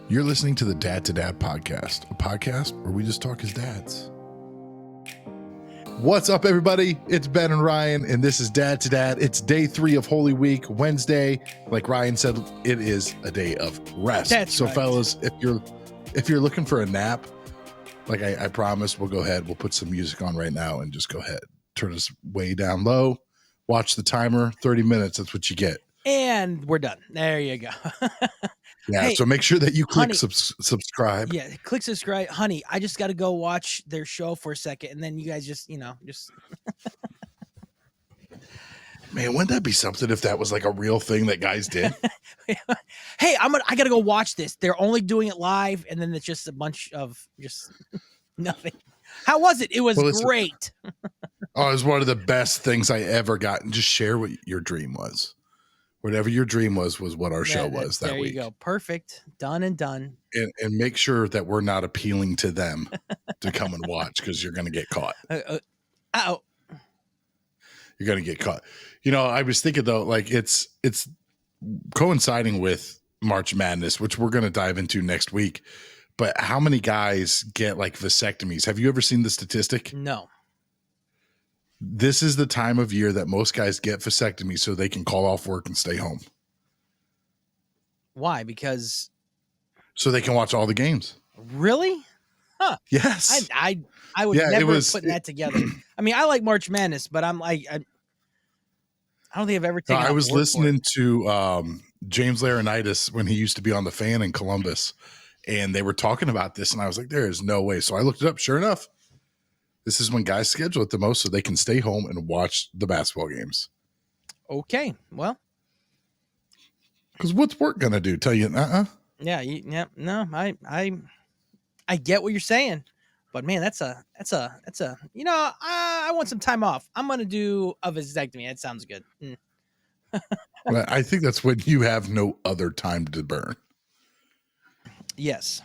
You're listening to the Dad to Dad podcast, a podcast where we just talk as dads. What's up, everybody? It's Ben and Ryan, and this is Dad to Dad. It's day 3 of Holy Week, Wednesday. Like Ryan said, it is a day of rest. That's right. Fellas, if you're looking for a nap, like I promised, we'll go ahead. We'll put some music on right now and just go ahead. Turn us way down low. Watch the timer. 30 minutes. That's what you get. And we're done. There you go. Yeah, Hey, so make sure that you click honey, subscribe. Yeah, click subscribe. Honey, I just got to go watch their show for a second, and then you guys just. Man, wouldn't that be something if that was like a real thing that guys did? Hey, I got to go watch this. They're only doing it live, and then it's just a bunch of just nothing. How was it? It was great. Oh, it was one of the best things I ever got. And just share what your dream was. Whatever your dream was what our show was that week. There you go. Perfect. Done and done. And make sure that we're not appealing to them to come and watch, because you're going to get caught. You're going to get caught. You know, I was thinking, though, like it's coinciding with March Madness, which we're going to dive into next week. But how many guys get like vasectomies? Have you ever seen the statistic? No. This is the time of year that most guys get vasectomy so they can call off work and stay home. Why? Because so they can watch all the games. Really? Huh. Yes. I would never have put that together. I mean, I like March Madness, but I'm like, I don't think I've ever taken. I was listening to James Laurinaitis when he used to be on The Fan in Columbus, and they were talking about this, and I was like, there is no way. So I looked it up. Sure enough, this is when guys schedule it the most so they can stay home and watch the basketball games. Okay, well. Because what's work going to do? Tell you, Yeah, no, I get what you're saying. But man, that's a, I want some time off. I'm going to do a vasectomy. That sounds good. I think that's when you have no other time to burn. Yes.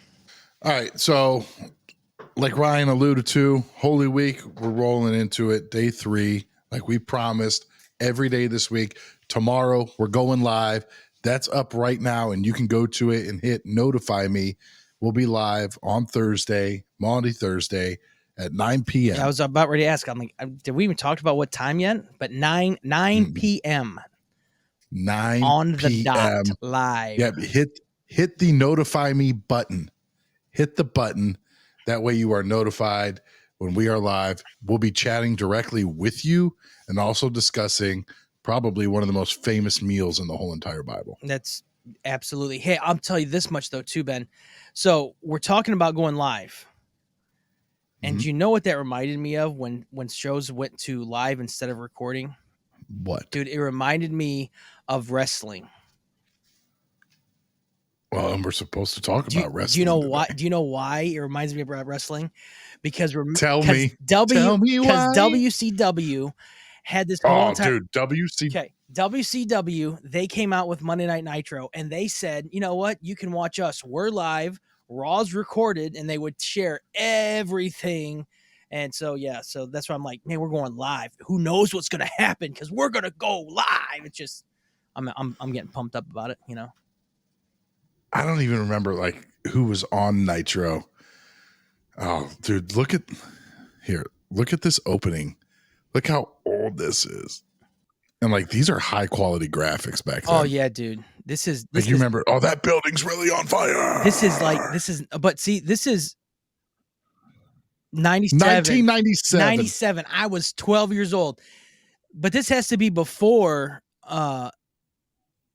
All right. So like Ryan alluded to, Holy Week, we're rolling into it. Day 3, like we promised, every day this week. Tomorrow, we're going live. That's up right now, and you can go to it and hit notify me. We'll be live on Thursday, Maundy Thursday at 9 p.m. Yeah, I was about ready to ask. I'm like, did we even talk about what time yet? But 9 p.m. 9 on the p.m. dot live. Yeah, hit the notify me button. Hit the button. That way you are notified when we are live. We'll be chatting directly with you and also discussing probably one of the most famous meals in the whole entire Bible. That's absolutely. Hey, I'll tell you this much though too, Ben. So we're talking about going live. And do you know what that reminded me of when shows went to live instead of recording? What? Dude, it reminded me of wrestling. Well, and we're supposed to talk about wrestling. Do you know why? Do you know why it reminds me of wrestling? Because tell me why. Because WCW had this whole entire. Dude, WCW. They came out with Monday Night Nitro, and they said, you know what? You can watch us. We're live. Raw's recorded, and they would share everything. And so so that's why I'm like, man, we're going live. Who knows what's going to happen? Because we're going to go live. It's just, I'm getting pumped up about it. You know. I don't even remember like who was on Nitro. Oh, dude, look at this opening. Look how old this is. And like these are high quality graphics back then. Oh yeah, dude. This is you remember, that building's really on fire. This is 1997. 97. I was 12 years old. But this has to be before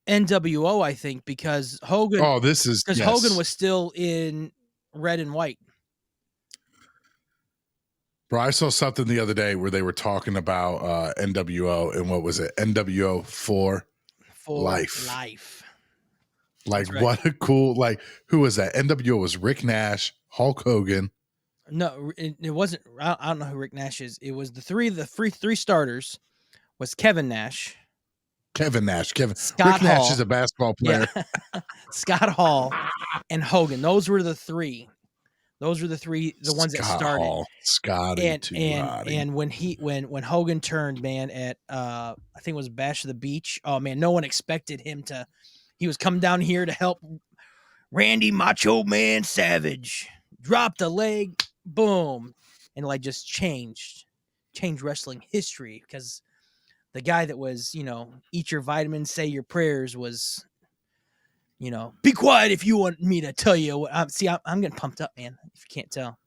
NWO, I think, because Hogan. Oh, this is because Hogan was still in red and white. Bro, I saw something the other day where they were talking about NWO and what was it? NWO for life. Like right. What a cool, like, who was that? NWO was Rick Nash, Hulk Hogan. No, it wasn't. I don't know who Rick Nash is. It was the three starters was Kevin Nash. Scott Rick Hall. Nash is a basketball player. Yeah. Scott Hall and Hogan. Those were the three. Those were the ones that started. Hall, Scott and when Hogan turned, man, at I think it was Bash of the Beach. Oh man, no one expected him to. He was coming down here to help Randy Macho Man Savage dropped a leg, boom, and like just changed wrestling history because the guy that was, eat your vitamins, say your prayers was, be quiet if you want me to tell you what. See, I'm getting pumped up, man. If you can't tell.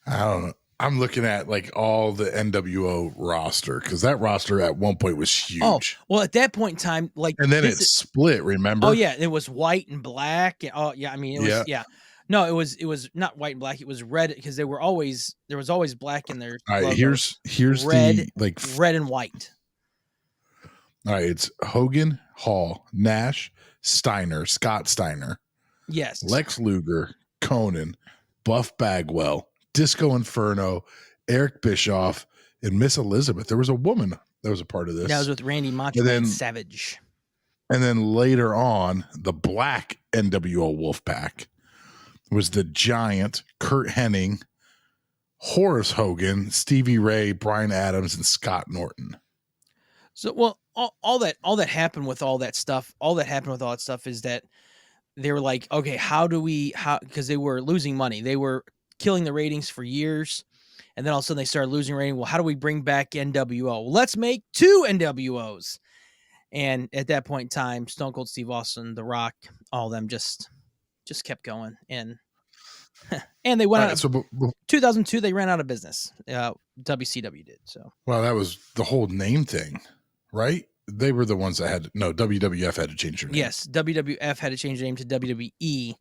I don't know. I'm looking at like all the NWO roster because that roster at one point was huge. Oh, well, at that point in time, like, and then it split. Remember? Oh yeah, it was white and black. Oh yeah, I mean it was No, it was not white and black. It was red because there was always black in their all right, logos. Here's red, the like red and white. All right, it's Hogan, Hall, Nash, Steiner, Scott Steiner, yes, Lex Luger, Conan, Buff Bagwell, Disco Inferno, Eric Bischoff, and Miss Elizabeth. There was a woman that was a part of this. That was with Randy Macho Man Savage. And then later on, the black NWO Wolfpack was the Giant, Kurt Hennig, Horace Hogan, Stevie Ray, Brian Adams, and Scott Norton. So, well, all that happened with all that stuff. All that happened with all that stuff is that they were like, okay, because they were losing money. They were killing the ratings for years. And then all of a sudden they started losing rating. Well, how do we bring back NWO? Well, let's make 2 NWOs. And at that point in time, Stone Cold Steve Austin, The Rock, all of them just kept going. And they went out. So 2002, they ran out of business. WCW did. So. Well, that was the whole name thing, right? They were the ones that WWF had to change their name. Yes, WWF had to change their name to WWE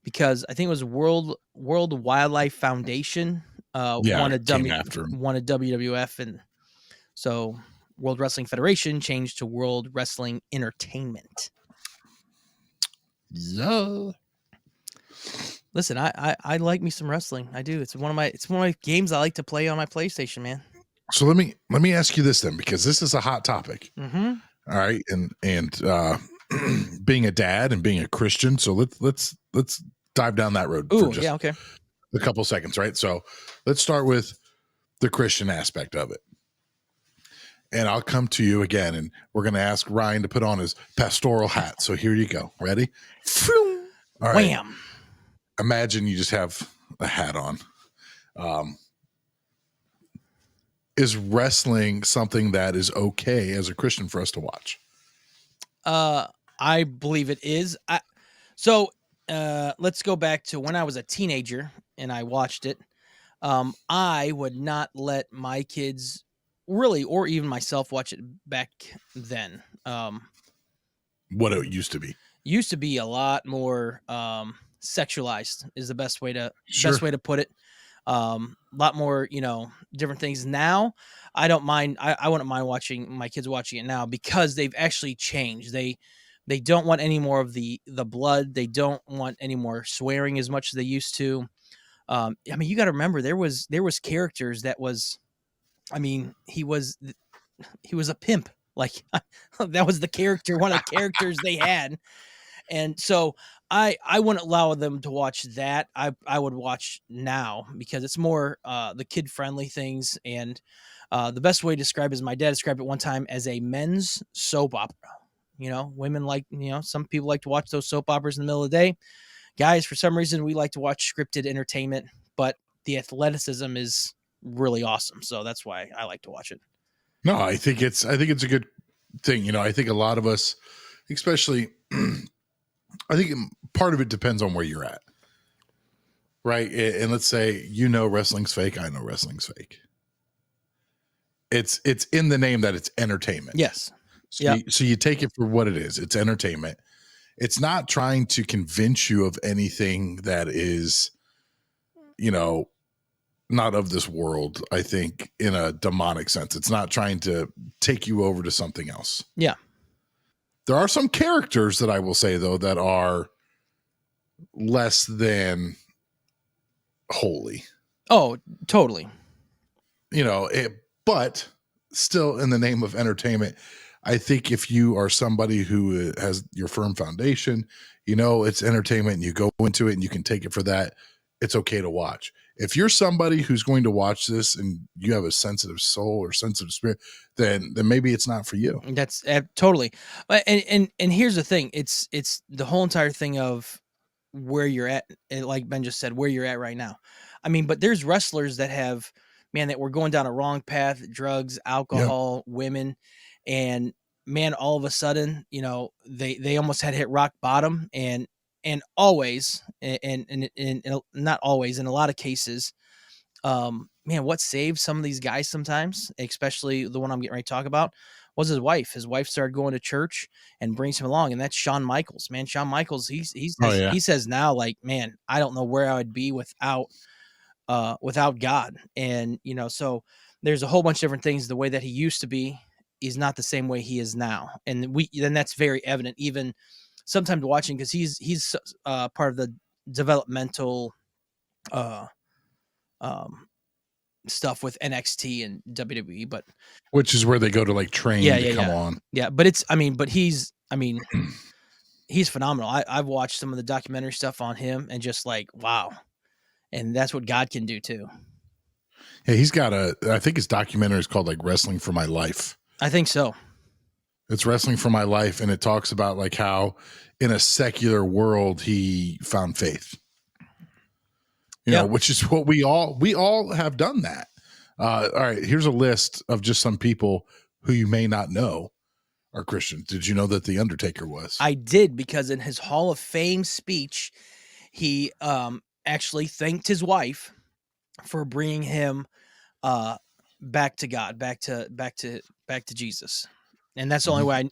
because I think it was World Wildlife Foundation wanted WWF, and so World Wrestling Federation changed to World Wrestling Entertainment. Yeah. Listen, I like me some wrestling. I do. It's one of my games I like to play on my PlayStation, man. So let me ask you this then, because this is a hot topic. Mm-hmm. All right, and being a dad and being a Christian. So let's dive down that road. Ooh, yeah, okay. A couple seconds, right? So let's start with the Christian aspect of it. And I'll come to you again, and we're going to ask Ryan to put on his pastoral hat. So here you go. Ready? All right. Wham. Imagine you just have a hat on. Is wrestling something that is okay as a Christian for us to watch? I believe it is. So let's go back to when I was a teenager and I watched it. I would not let my kids really, or even myself, watch it back then. What it used to be a lot more sexualized is the best way to put it. A lot more, different things. Now I don't mind. I wouldn't mind watching my kids watching it now because they've actually changed. They don't want any more of the blood. They don't want any more swearing as much as they used to. I mean, you got to remember there was characters that was, I mean, he was a pimp. Like that was the character, one of the characters they had. And so I wouldn't allow them to watch that. I would watch now because it's more the kid friendly things. And the best way to describe it is my dad described it one time as a men's soap opera. Women like, some people like to watch those soap operas in the middle of the day. Guys, for some reason, we like to watch scripted entertainment, but the athleticism is really awesome. So that's why I like to watch it. No, I think it's a good thing. I think a lot of us, especially, I think part of it depends on where you're at. Right. And let's say, wrestling's fake. I know wrestling's fake. It's in the name that it's entertainment. Yes. So you take it for what it is. It's entertainment. It's not trying to convince you of anything that is, not of this world. I think in a demonic sense, it's not trying to take you over to something else. Yeah. There are some characters that I will say though, that are less than holy. Oh, totally. But still in the name of entertainment, I think if you are somebody who has your firm foundation, it's entertainment and you go into it and you can take it for that, it's okay to watch. If you're somebody who's going to watch this and you have a sensitive soul or sensitive spirit, then maybe it's not for you. That's totally. And here's the thing. It's the whole entire thing of where you're at, like Ben just said, where you're at right now. I mean, but there's wrestlers that have, man, that were going down a wrong path, drugs, Yep. alcohol, women, and man, all of a sudden, they almost had hit rock bottom, and always, and not always, in a lot of cases, man, what saved some of these guys sometimes, especially the one I'm getting ready to talk about, was his wife. His wife started going to church and brings him along, and that's Shawn Michaels. Man, Shawn Michaels, Oh yeah. he says now, like, man, I don't know where I would be without God. And so there's a whole bunch of different things. The way that he used to be is not the same way he is now, and then that's very evident even sometimes watching, because he's part of the developmental uh um stuff with NXT and WWE. But Which is where they go to like yeah, train to yeah, come yeah, on. yeah. But he's phenomenal. I've watched some of the documentary stuff on him, and just like, wow. And that's what God can do too. Yeah, he's got I think his documentary is called like Wrestling for My Life. I think so. It's Wrestling for My Life, and it talks about like how in a secular world he found faith. Yeah. Which is what we all have done that. All right, here's a list of just some people who you may not know are Christian. Did you know that The Undertaker was? I did, because in his Hall of Fame speech, he actually thanked his wife for bringing him back to God, back to Jesus. And that's the only way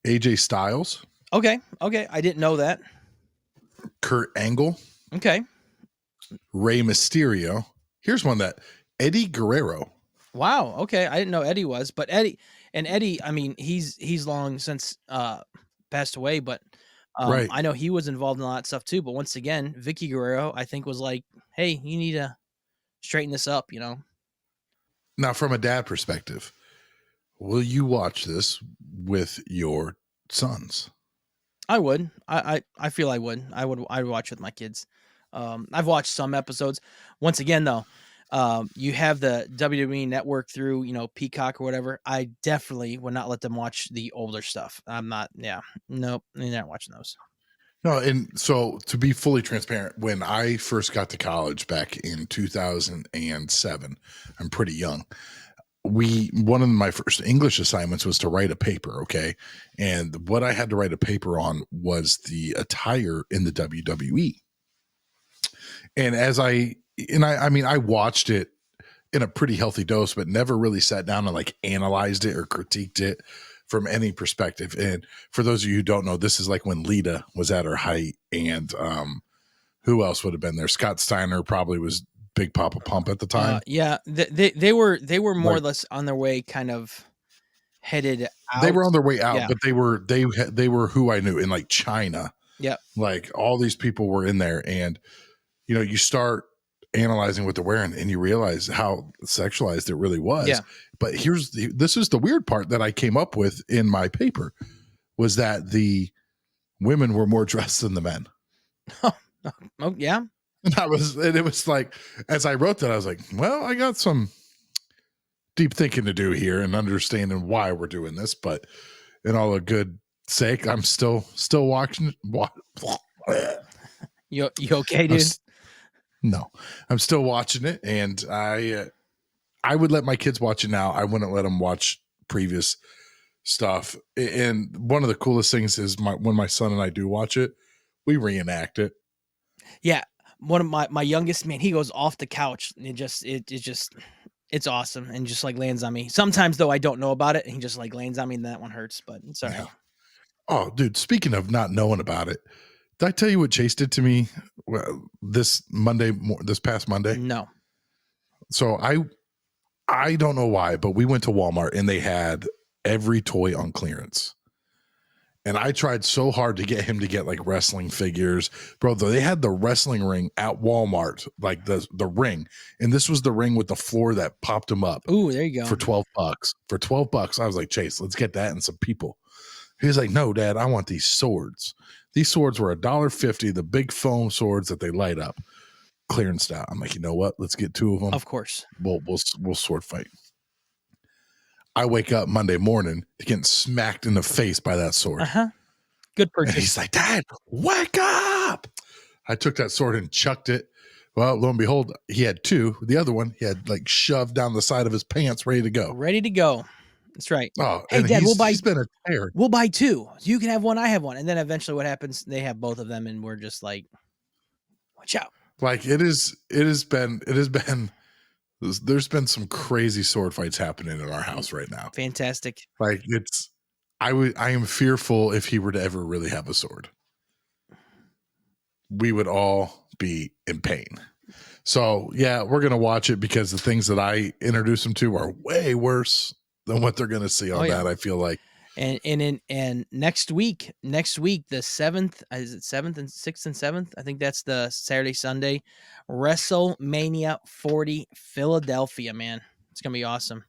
AJ Styles, okay, I didn't know that. Kurt Angle, Okay. Rey Mysterio. Here's one that Eddie Guerrero. Wow. Okay. I didn't know Eddie was, but Eddie, I mean, he's long since passed away, but Right. I know he was involved in a lot of stuff too. But once again, Vicky Guerrero, I think, was like, hey, you need to straighten this up, Now, from a dad perspective, will you watch this with your sons? I would. I feel I would. I'd watch with my kids. I've watched some episodes. Once again, though, you have the WWE network through, Peacock or whatever. I definitely would not let them watch the older stuff. I'm not. Yeah, nope. They're not watching those. No, and so to be fully transparent, when I first got to college back in 2007, I'm pretty young. One of my first English assignments was to write a paper, okay? And what I had to write a paper on was the attire in the WWE. And I mean, I watched it in a pretty healthy dose, but never really sat down and like analyzed it or critiqued it from any perspective. And for those of you who don't know, this is like when Lita was at her height, and who else would have been there? Scott Steiner probably was Big Papa Pump at the time. Yeah, they were more or less on their way, kind of headed out. They were on their way out, Yeah. but they were who I knew in like China. Yeah. Like all these people were in there, and you start analyzing what they're wearing and you realize how sexualized it really was. Yeah. But this is the weird part that I came up with in my paper, was that the women were more dressed than the men. Oh yeah. And it was like, as I wrote that, I was like, well, I got some deep thinking to do here and understanding why we're doing this, but in all a good sake, I'm still watching. You okay, dude? No, I'm still watching it, and I would let my kids watch it now. I wouldn't let them watch previous stuff. And one of the coolest things is when my son and I do watch it, we reenact it. Yeah, one of my youngest, man, he goes off the couch, and it's awesome, and just like lands on me. Sometimes though, I don't know about it, and he just like lands on me, and that one hurts, but it's all right. Yeah. Oh, dude, speaking of not knowing about it, did I tell you what Chase did to me this past Monday? No. So I don't know why, but we went to Walmart and they had every toy on clearance. And I tried so hard to get him to get like wrestling figures. Bro, they had the wrestling ring at Walmart, like the ring. And this was the ring with the floor that popped him up. Ooh, there you go. For $12. For $12, I was like, Chase, let's get that and some people. He's like, no, Dad, I want these swords. These swords were $1.50, the big foam swords that they light up. Clearance out. I'm like, you know what? Let's get two of them. Of course. We'll sword fight. I wake up Monday morning getting smacked in the face by that sword. Because Good And purchase. he's like, Dad, wake up. I took that sword and chucked it. Well, lo and behold, he had two. The other one he had like shoved down the side of his pants, ready to go. Ready to go. That's right. Oh, Hey, and Dad, he's been a tear. We'll buy two. You can have one. I have one. And then eventually, what happens? They have both of them, and we're just like, watch out. Like there's been some crazy sword fights happening in our house right now. Fantastic. Like I am fearful if he were to ever really have a sword. We would all be in pain. So yeah, we're gonna watch it because the things that I introduce them to are way worse than what they're gonna see on that. I feel like. And next week, the 7th, is it 7th and 6th and 7th? I think that's the Saturday, Sunday, WrestleMania 40 Philadelphia, man. It's gonna be awesome.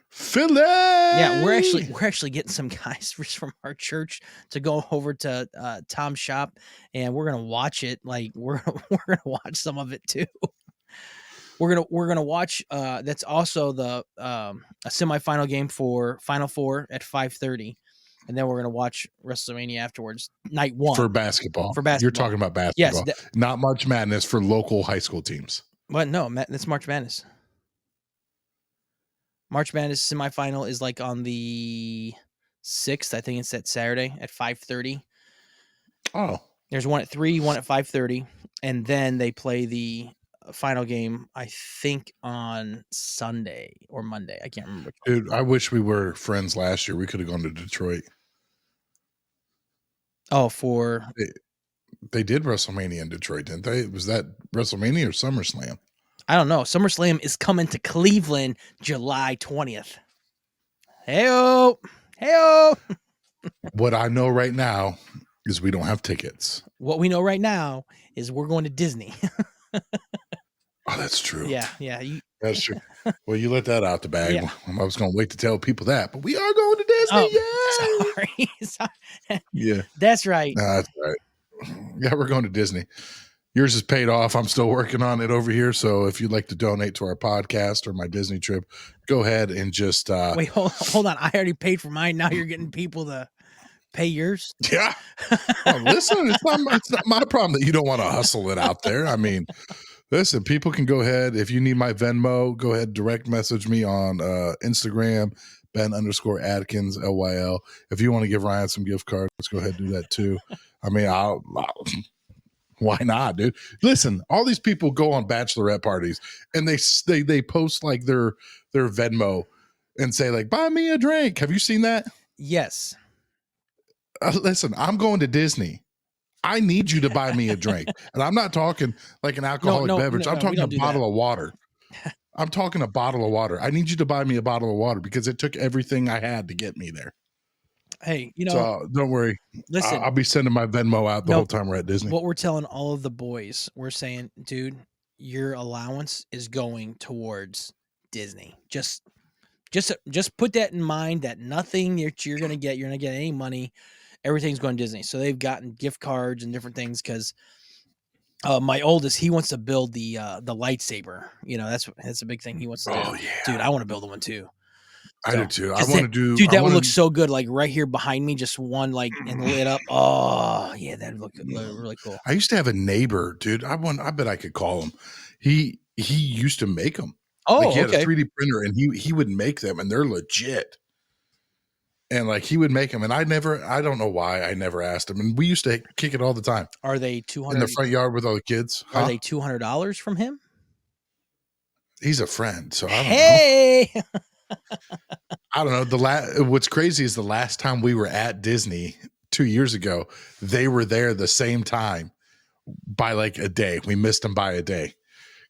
Philly. Yeah, we're actually getting some guys from our church to go over to Tom's shop, and we're gonna watch it. Like we're gonna watch some of it too. We're gonna watch. That's also the a semifinal game for Final Four at 5:30, and then we're gonna watch WrestleMania afterwards. Night one for basketball. You're talking about basketball. Yes, not March Madness for local high school teams. But no, that's March Madness. March Madness semifinal is like on the 6th. I think it's that Saturday at 5:30. Oh, there's one at 3, one at 5:30, and then they play the final game, I think, on Sunday or Monday. I can't remember. Dude, I wish we were friends last year. We could have gone to Detroit. Oh, they did WrestleMania in Detroit, didn't they? Was that WrestleMania or SummerSlam? I don't know. SummerSlam is coming to Cleveland July 20th. Hey-o! What I know right now is we don't have tickets. What we know right now is we're going to Disney. Oh, that's true. Yeah. That's true. Well, you let that out the bag. Yeah. I was going to wait to tell people that, but we are going to Disney. Oh, sorry. Yeah. That's right. That's right. Yeah, we're going to Disney. Yours is paid off. I'm still working on it over here. So if you'd like to donate to our podcast or my Disney trip, go ahead and just wait, hold on. I already paid for mine. Now you're getting people to pay yours. Yeah. Well, listen, it's not my problem that you don't want to hustle it out there. I mean, listen, people can go ahead. If you need my Venmo, go ahead, direct message me on Instagram, Ben_Adkins, LYL. If you want to give Ryan some gift cards, let's go ahead and do that too. I mean, I'll why not, dude? Listen, all these people go on bachelorette parties and they post like their Venmo and say like, buy me a drink. Have you seen that? Yes. Listen, I'm going to Disney. I need you to buy me a drink. And I'm not talking like an alcoholic beverage. I'm talking a bottle of water. I'm talking a bottle of water. I need you to buy me a bottle of water because it took everything I had to get me there. Hey, so don't worry. Listen, I'll be sending my Venmo out the whole time we're at Disney. What we're telling all of the boys, we're saying, dude, your allowance is going towards Disney. Just put that in mind that nothing that you're going to get any money. Everything's going to Disney. So they've gotten gift cards and different things because my oldest, he wants to build the lightsaber. That's a big thing he wants to do. Yeah. Dude, I want to build one too. I do too. I want to do. Dude, that would look so good. Like right here behind me, just one like and lit up. Oh yeah, that'd look really cool. I used to have a neighbor, dude. I bet I could call him. He used to make them. Oh, like he had a 3D printer, and he would make them, and they're legit. And like he would make them, and I don't know why I never asked him. And we used to kick it all the time. Are they $200 in the front yard with all the kids? Are they $200 from him? He's a friend, so I don't know. I don't know. What's crazy is the last time we were at Disney 2 years ago, they were there the same time by like a day. We missed them by a day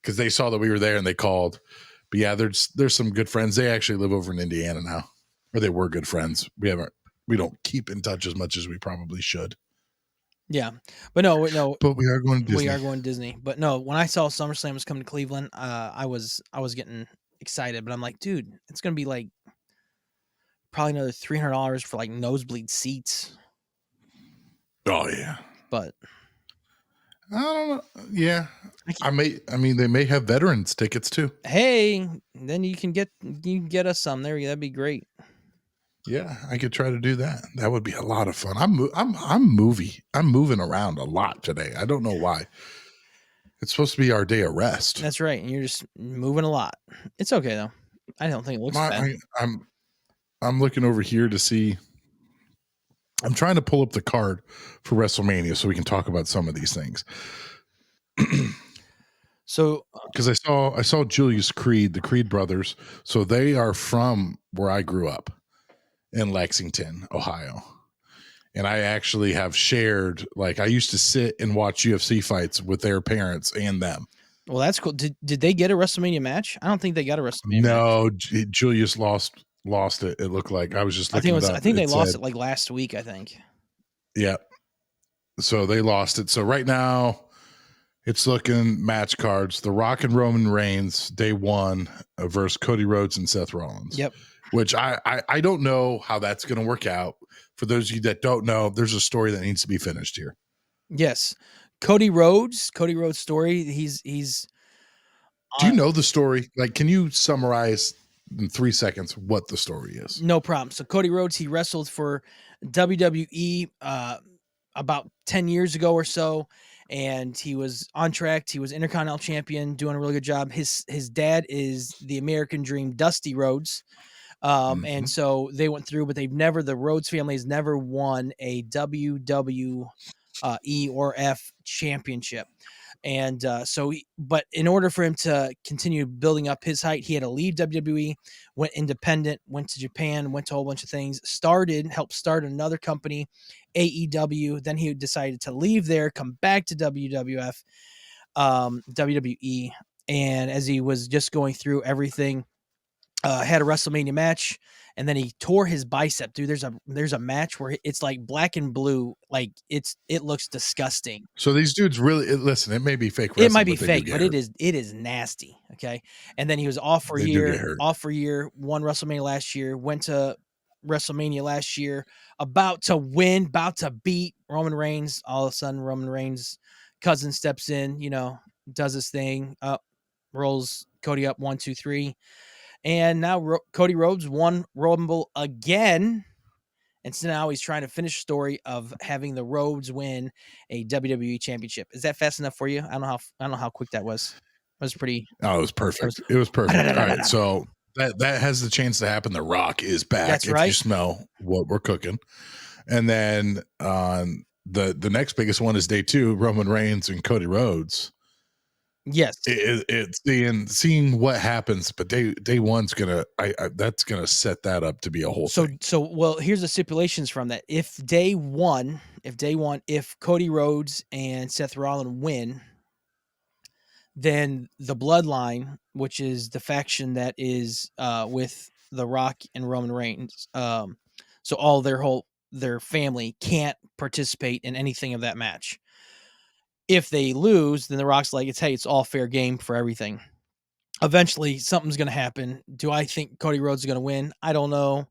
because they saw that we were there and they called. But yeah, there's some good friends. They actually live over in Indiana now, or they were good friends. We don't keep in touch as much as we probably should. Yeah, but no. But we are going to Disney. We are going to Disney. But no, when I saw SummerSlam was coming to Cleveland, I was getting excited. But I'm like, dude, it's gonna be like probably another $300 for like nosebleed seats. Oh yeah, but I don't know. Yeah, I mean, they may have veterans tickets too. Hey, then you can get us some there. That'd be great. Yeah, I could try to do that. That would be a lot of fun. I'm moving around a lot today. I don't know why. It's supposed to be our day of rest. That's right. And you're just moving a lot. It's okay though. I don't think it looks My, bad. I'm looking over here to see. I'm trying to pull up the card for WrestleMania so we can talk about some of these things. So Because I saw Julius Creed, the Creed brothers. So they are from where I grew up in Lexington, Ohio. And I actually have shared, like, I used to sit and watch UFC fights with their parents and them. well, that's cool. Did they get a WrestleMania match? I don't think they got a WrestleMania match. No, Julius lost it. It looked like I was just looking it up. I think they It lost said, it like last week, I think. yeah. So they lost it. So right now it's looking match cards. The Rock and Roman Reigns, day one, versus Cody Rhodes and Seth Rollins. Yep. Which I don't know how that's going to work out. For those of you that don't know, there's a story that needs to be finished here. Yes. Cody Rhodes story. He's Do you know the story? Like, can you summarize in 3 seconds what the story is? no problem. So Cody Rhodes, he wrestled for WWE about 10 years ago or so, and he was on track. He was Intercontinental Champion, doing a really good job. His dad is the American Dream, Dusty Rhodes. And so they went through, but the Rhodes family has never won a WWE or F championship. And but in order for him to continue building up his height, he had to leave WWE, went independent, went to Japan, went to a whole bunch of things, helped start another company, AEW. Then he decided to leave there, come back to WWE. And as he was just going through everything, had a WrestleMania match, and then he tore his bicep. Dude, there's a match where it's like black and blue, like it looks disgusting. So these dudes really listen. It may be fake wrestling. It might be but fake, but it is nasty. Okay, and then he was off for a year. Won WrestleMania last year. Went to WrestleMania last year, about to win, about to beat Roman Reigns. All of a sudden, Roman Reigns' cousin steps in, does his thing, up, rolls Cody up 1, 2, 3. And now Cody Rhodes won Rumble again. And so now he's trying to finish the story of having the Rhodes win a WWE championship. Is that fast enough for you? I don't know how quick that was. It was pretty. Oh, it was perfect. It was perfect. All right. So that has the chance to happen. The Rock is back. That's if right. You smell what we're cooking. And then the next biggest one is day two, Roman Reigns and Cody Rhodes. Yes, it's seeing what happens, but day one's that's gonna set that up to be a whole thing. So well, here's the stipulations from that. If Cody Rhodes and Seth Rollins win, then the Bloodline, which is the faction that is with The Rock and Roman Reigns, so all their family can't participate in anything of that match. If they lose, then The Rock's like, it's all fair game for everything. Eventually, something's going to happen. Do I think Cody Rhodes is going to win? I don't know.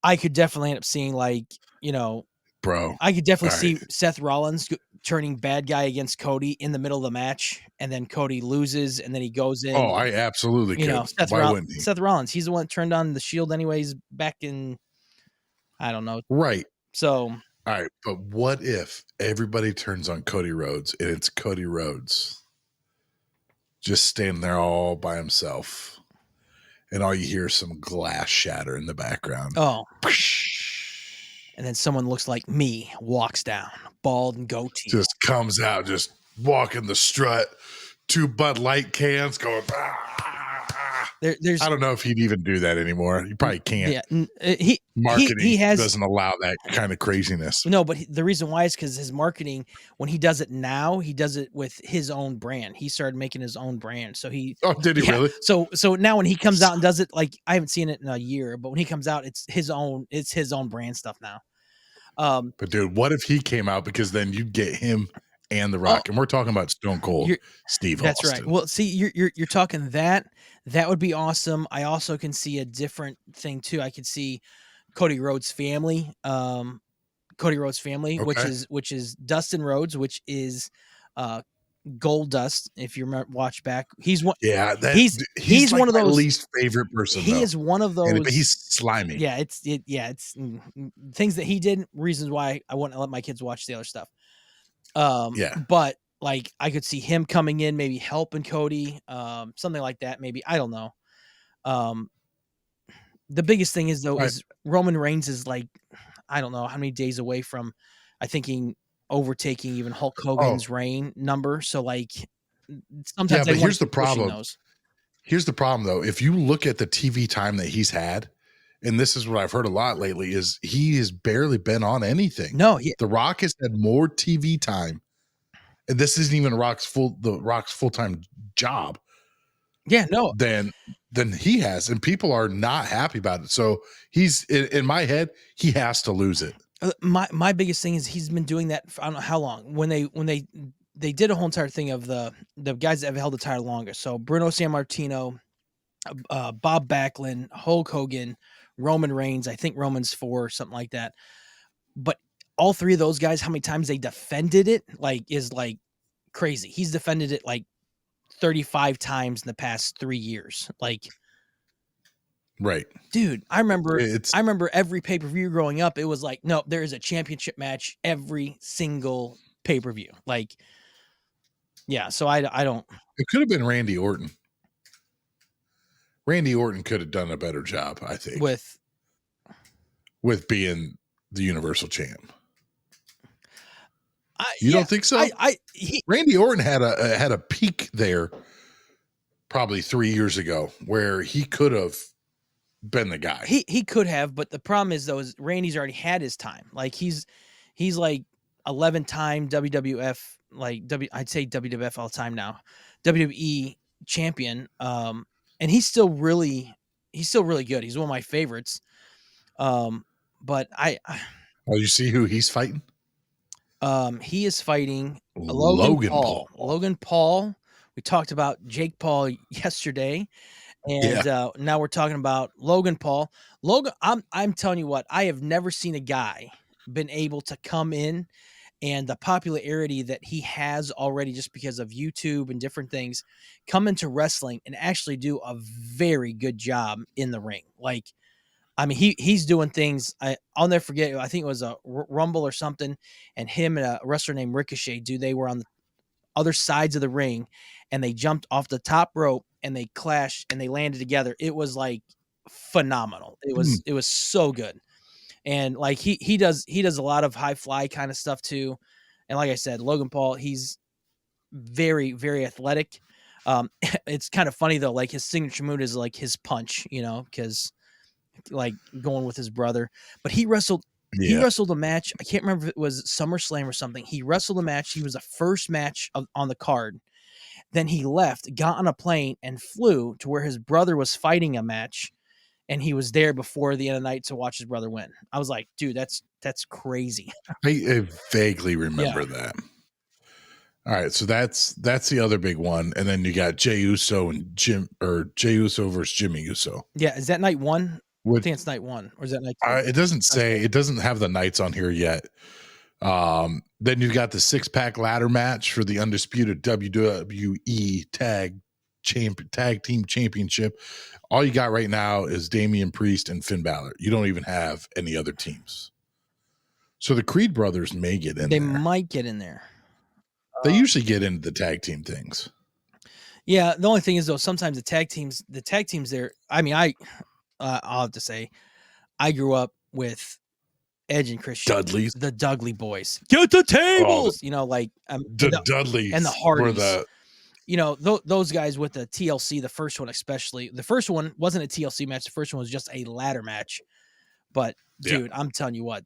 I could definitely end up seeing bro. I could definitely see Seth Rollins turning bad guy against Cody in the middle of the match, and then Cody loses, and then he goes in. Oh, I absolutely could. Why wouldn't he? Seth Rollins, he's the one that turned on the Shield anyways back in, I don't know. Right. So all right, but what if everybody turns on Cody Rhodes and it's Cody Rhodes just standing there all by himself, and all you hear is some glass shatter in the background? Oh, and then someone looks like me walks down, bald and goatee, just comes out, just walking the strut, 2 Bud Light cans going. I don't know if he'd even do that anymore. He probably can't. Yeah, marketing doesn't allow that kind of craziness. No, but the reason why is because his marketing, when he does it now, he does it with his own brand. He started making his own brand. So did he really? So now when he comes out and does it, like I haven't seen it in a year, but when he comes out, it's his own brand stuff now. But dude, what if he came out? Because then you'd get him and The Rock, and we're talking about Stone Cold Steve That's Austin. Right. Well, see, you're talking that would be awesome. I also can see a different thing too. I could see Cody Rhodes' family, which is Dustin Rhodes, which is Goldust, if you remember, watch back, he's one. Yeah, he's He's like one of my those. least favorite person He though, is one of but those. he's slimy. Yeah, it's things that he did. Reasons why I wouldn't let my kids watch the other stuff. Yeah. But like I could see him coming in, maybe helping Cody, something like that. Maybe I don't know. Um, the biggest thing is though All right. is Roman Reigns is like I don't know how many days away from I thinking overtaking even Hulk Oh, Hogan's reign number. So like sometimes yeah, they but want to here's the keep pushing problem. those. Here's the problem though. If you look at the TV time that he's had, and this is what I've heard a lot lately, is he has barely been on anything. No, yeah, The Rock has had more TV time, and this isn't even the Rock's full-time job yeah, no. than he has, and people are not happy about it. So he's in my head, he has to lose it. My biggest thing is he's been doing that for I don't know how long. When they did a whole entire thing of the guys that have held the title longest. So Bruno Sammartino, Bob Backlund, Hulk Hogan, Roman Reigns. I think Roman's 4, something like that. But all three of those guys, how many times they defended it, like is like crazy. He's defended it like 35 times in the past 3 years. Like, Right. dude, It's I remember every pay-per-view growing up, it was like, no, there is a championship match every single pay-per-view. Like, yeah, so I don't it could have been Randy Orton. Randy Orton could have done a better job, I think, with with being the Universal Champ. You yeah, don't think so? Randy Orton had a peak there probably 3 years ago where he could have been the guy. he could have, but the problem is though is Randy's already had his time. Like he's like 11-time WWF I'd say WWF all time now. WWE champion. And he's still really good. He's one of my favorites. But Oh, you see who he's fighting? he is fighting Logan Paul. Logan Paul. We talked about Jake Paul yesterday. And now we're talking about Logan Paul. Logan, I'm telling you what, I have never seen a guy been able to come in and the popularity that he has already just because of YouTube and different things, come into wrestling and actually do a very good job in the ring. Like, I mean, he's doing things. I'll never forget. I think it was a Rumble or something, and him and a wrestler named Ricochet, dude, they were on the other sides of the ring and they jumped off the top rope and they clashed and they landed together. It was like phenomenal. It was so good. And like he does a lot of high fly kind of stuff too. And like I said, Logan Paul, he's very, very athletic. It's kind of funny though, like his signature move is like his punch, because like going with his brother. But he wrestled a match. I can't remember if it was SummerSlam or something. He wrestled a match. He was the first match on the card. Then he left, got on a plane, and flew to where his brother was fighting a match, and he was there before the end of the night to watch his brother win. I was like, dude, that's crazy. I vaguely remember Yeah. that. All right, so that's the other big one, and then you got Jey Uso and Jey Uso versus Jimmy Uso. Yeah, is that night 1? I Which think it's night 1, or is that night 2? it doesn't say. It doesn't have the nights on here yet. Then you've got the 6-pack ladder match for the undisputed WWE Tag Team Championship. All you got right now is Damian Priest and Finn Balor. You don't even have any other teams. So the Creed brothers may get in They there. might get in there. They usually get into the tag team things. Yeah, the only thing is though, sometimes the tag teams there. I mean, I'll have to say, I grew up with Edge and Christian, Dudleys, the Dudley boys, get the tables. the Dudleys and the Hardys. were those guys with the TLC, the first one especially. The first one wasn't a TLC match. The first one was just a ladder match. But dude, I'm telling you what,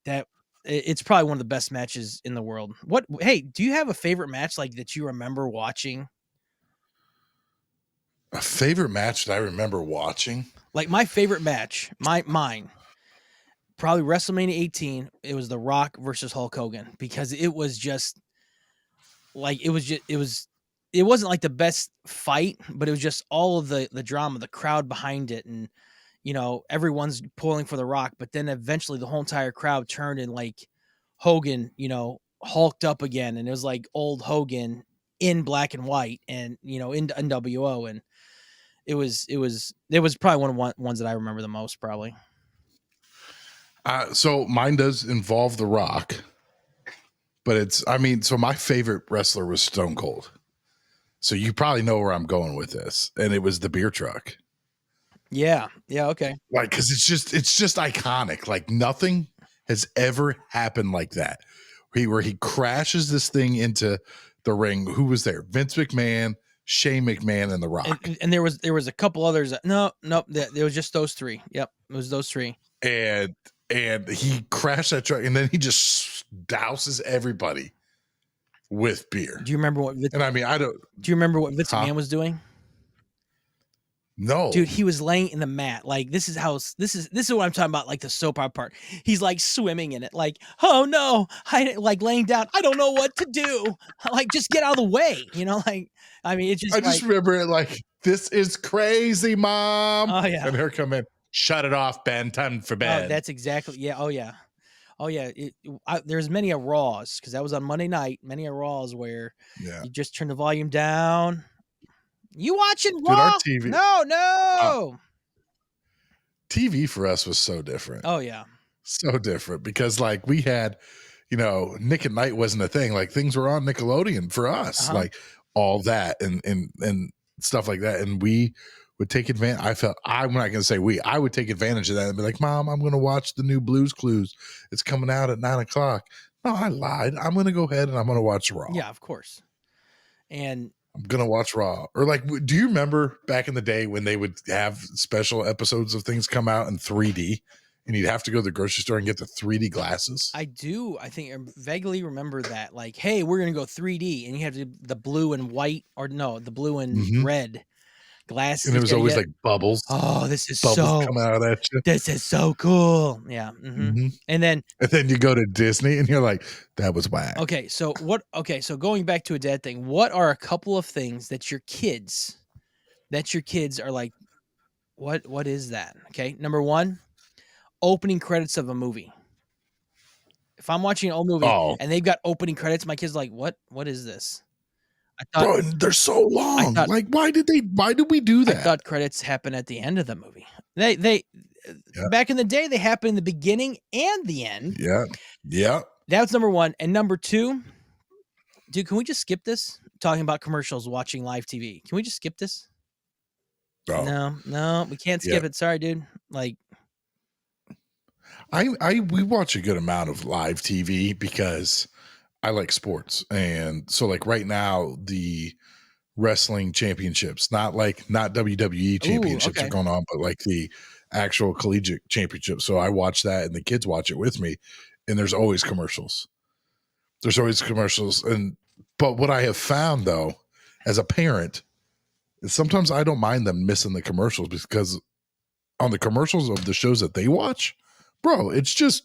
it's probably one of the best matches in the world. Hey, do you have a favorite match like that you remember watching? a favorite match that I remember watching. Like my favorite match, mine, probably WrestleMania 18. It was The Rock versus Hulk Hogan because it was just like it wasn't like the best fight, but it was just all of the drama, the crowd behind it, and everyone's pulling for The Rock. But then eventually the whole entire crowd turned and like Hogan, hulked up again, and it was like old Hogan in black and white, and in NWO, and it was probably one of the ones that I remember the most, probably. So mine does involve The Rock, but so my favorite wrestler was Stone Cold. So you probably know where I'm going with this, and it was the beer truck. Yeah, okay. Like, because it's just iconic. Like nothing has ever happened like that. Where he crashes this thing into the ring. Who was there? Vince McMahon, Shane McMahon, and The Rock. And there was a couple others. No, there was just those three. Yep, it was those three. And he crashed that truck, and then he just douses everybody with beer. Do you remember what? And I mean, I don't. Do you remember what Vince McMahon was doing? No, dude, he was laying in the mat. Like this is what I'm talking about. Like the soap opera part. He's like swimming in it. Like, oh no, I like laying down. I don't know what to do. Like, just get out of the way. Like, I mean, it's just. I just remember it like, this is crazy, Mom. Oh yeah, and her come in. Shut it off, Ben. Time for bed. Oh, that's exactly. Yeah. Oh yeah. Oh yeah. There's many a Raws, because that was on Monday night. Many a Raws where you just turn the volume down. You watching Raw? Dude, our TV. No. TV for us was so different. Oh yeah. So different, because like we had, Nick at Night wasn't a thing. Like things were on Nickelodeon for us, like all that and stuff like that. And we would take advantage. I'm not going to say I would take advantage of that and be like, Mom, I'm going to watch the new Blues Clues. It's coming out at 9:00. No, I lied. I'm going to go ahead and I'm going to watch Raw. Yeah, of course. And I'm going to watch Raw. Or like, do you remember back in the day when they would have special episodes of things come out in 3D and you'd have to go to the grocery store and get the 3D glasses? I do. I think I vaguely remember that. Like, hey, we're going to go 3D, and you have the blue and white, or no, the blue and red glasses. And it was always like bubbles. Oh, this is bubbles coming out of that shit. This is so cool. Yeah. And then you go to Disney and you're like, that was whack. Okay, so going back to a dad thing, what are a couple of things that your kids are like, what is that? Okay, number one, opening credits of a movie. If I'm watching an old movie and they've got opening credits, my kids are like, what is this? Bro, they're so long. Like, why did we do that? I thought credits happen at the end of the movie. They back in the day, they happen in the beginning and the end. Yeah. That's number one. And number two, dude, can we just skip this? Talking about commercials, watching live TV. Can we just skip this? Oh. No, we can't skip it. Sorry, dude. Like, we watch a good amount of live TV because I like sports. And so like right now, the wrestling championships, not WWE championships are going on, but like the actual collegiate championship. So I watch that and the kids watch it with me, and there's always commercials. But what I have found though, as a parent, is sometimes I don't mind them missing the commercials, because on the commercials of the shows that they watch, bro, it's just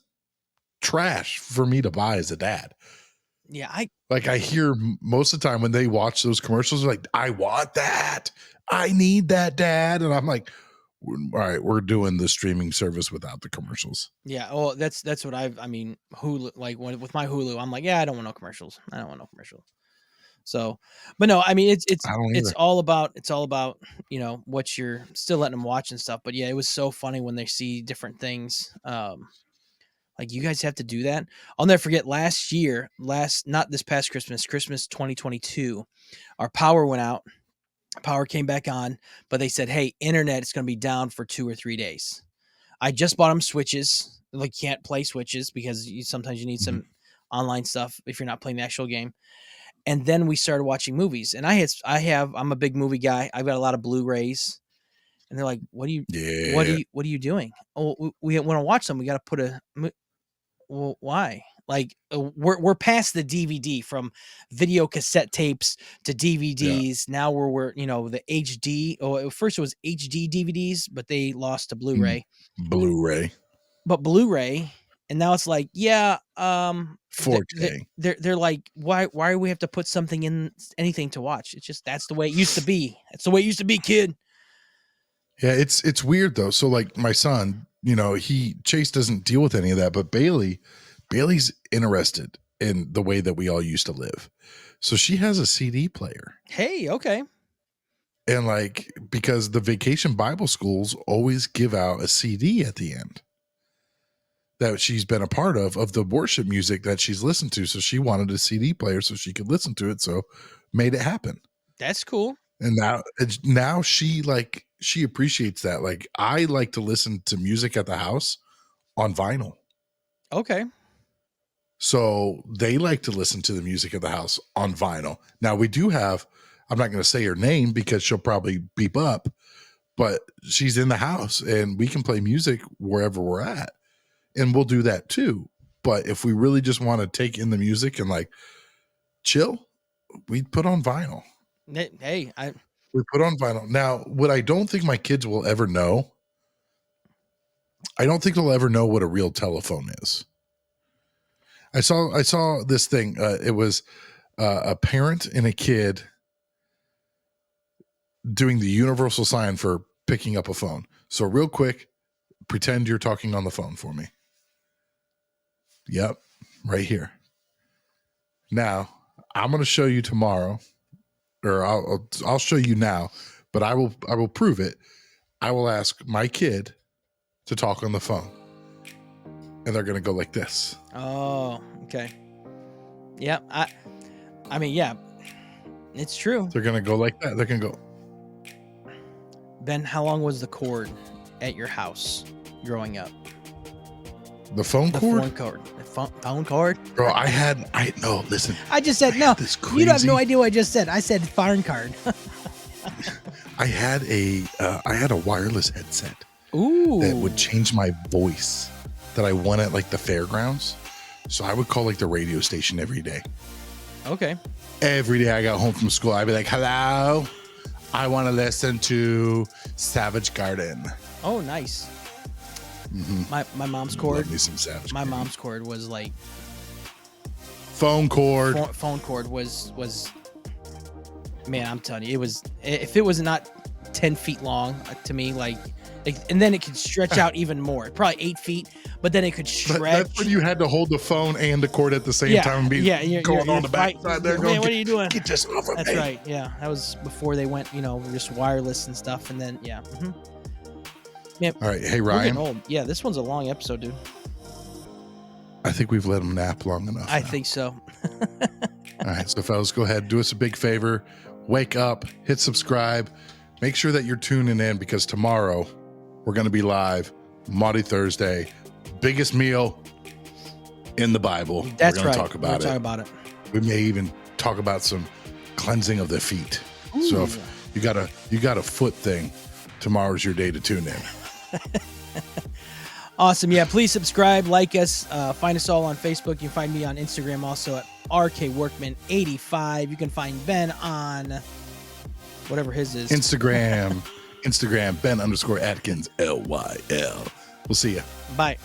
trash for me to buy as a dad. Yeah, I hear most of the time when they watch those commercials, they're like, I want that. I need that, Dad. And I'm like, all right, we're doing the streaming service without the commercials. Yeah. Oh, that's what Hulu, like with my Hulu, I'm like, yeah, I don't want no commercials. So, but no, I mean, it's all about, what you're still letting them watch and stuff. But yeah, it was so funny when they see different things. Like, you guys have to do that. I'll never forget not this past Christmas 2022, our power went out. Power came back on, but they said, hey, internet is going to be down for 2 or 3 days. I just bought them switches. Like, can't play switches because sometimes you need some online stuff if you're not playing the actual game. And then we started watching movies, and I'm a big movie guy. I've got a lot of Blu-rays. And they're like, what are you doing? Oh, we want to watch them. We got to put well, why? Like, we're past the DVD, from video cassette tapes to DVDs. Now we're the HD. Oh, first it was HD DVDs, but they lost to Blu-ray. But Blu-ray, and now it's like, 4K. They're like, why do we have to put something in anything to watch? It's just, that's the way it used to be. That's the way it used to be, kid. Yeah, it's weird though. So like my son, Chase doesn't deal with any of that, but Bailey's interested in the way that we all used to live. So she has a CD player. Hey, okay. And like, because the vacation Bible schools always give out a CD at the end that she's been a part of the worship music that she's listened to. So she wanted a CD player so she could listen to it. So made it happen. That's cool. And now she appreciates that. Like, I like to listen to music at the house on vinyl. Okay. So they like to listen to the music at the house on vinyl. Now we do have, I'm not going to say her name because she'll probably beep up, but she's in the house and we can play music wherever we're at. And we'll do that too. But if we really just want to take in the music and like chill, we put on vinyl. Hey, we put on vinyl. Now, what I don't think my kids will ever know, I don't think they'll ever know what a real telephone is. I saw this thing. It was a parent and a kid doing the universal sign for picking up a phone. So real quick, pretend you're talking on the phone for me. Yep, right here. Now, I'm going to show you tomorrow, or I'll show you now, but I will prove it. I will ask my kid to talk on the phone, and they're going to go like this. Oh, okay. Yeah, I mean, yeah, it's true. They're going to go like that. They're going to go. Ben, how long was the cord at your house growing up? The phone cord? The phone cord? Bro, listen. I just said, no, you have no idea what I just said. I said phone card. I had a wireless headset. Ooh. That would change my voice that I won at like the fairgrounds. So I would call like the radio station every day. Okay. Every day I got home from school, I'd be like, hello, I want to listen to Savage Garden. Oh, nice. Mm-hmm. My mom's cord. Love me some Savage Garden. My mom's cord was like phone cord. Phone cord was man, I'm telling you, it was, if it was not 10 feet long to me, like, and then it could stretch out even more, probably 8 feet, but then it could stretch. That's when you had to hold the phone and the cord at the same time and be going on the back side there. Man, what are you doing? Get this off of That's me. right. Yeah, that was before they went, just wireless and stuff, and then yeah. Mm-hmm. Man, all right, hey we're Ryan. getting old. Yeah, this one's a long episode, dude. I think we've let him nap long enough. I think so. All right, so fellas, go ahead, do us a big favor, wake up, hit subscribe, make sure that you're tuning in because tomorrow we're going to be live, Maundy Thursday, biggest meal in the Bible. That's we're going right. to talk about Talk about it. We may even talk about some cleansing of the feet. Ooh. So if you got a foot thing, tomorrow's your day to tune in. Awesome. Yeah, please subscribe, like us, find us all on Facebook. You can find me on Instagram also at RKWorkman85. You can find Ben on whatever his is. Instagram, Ben _Atkins LYL. We'll see you. Bye.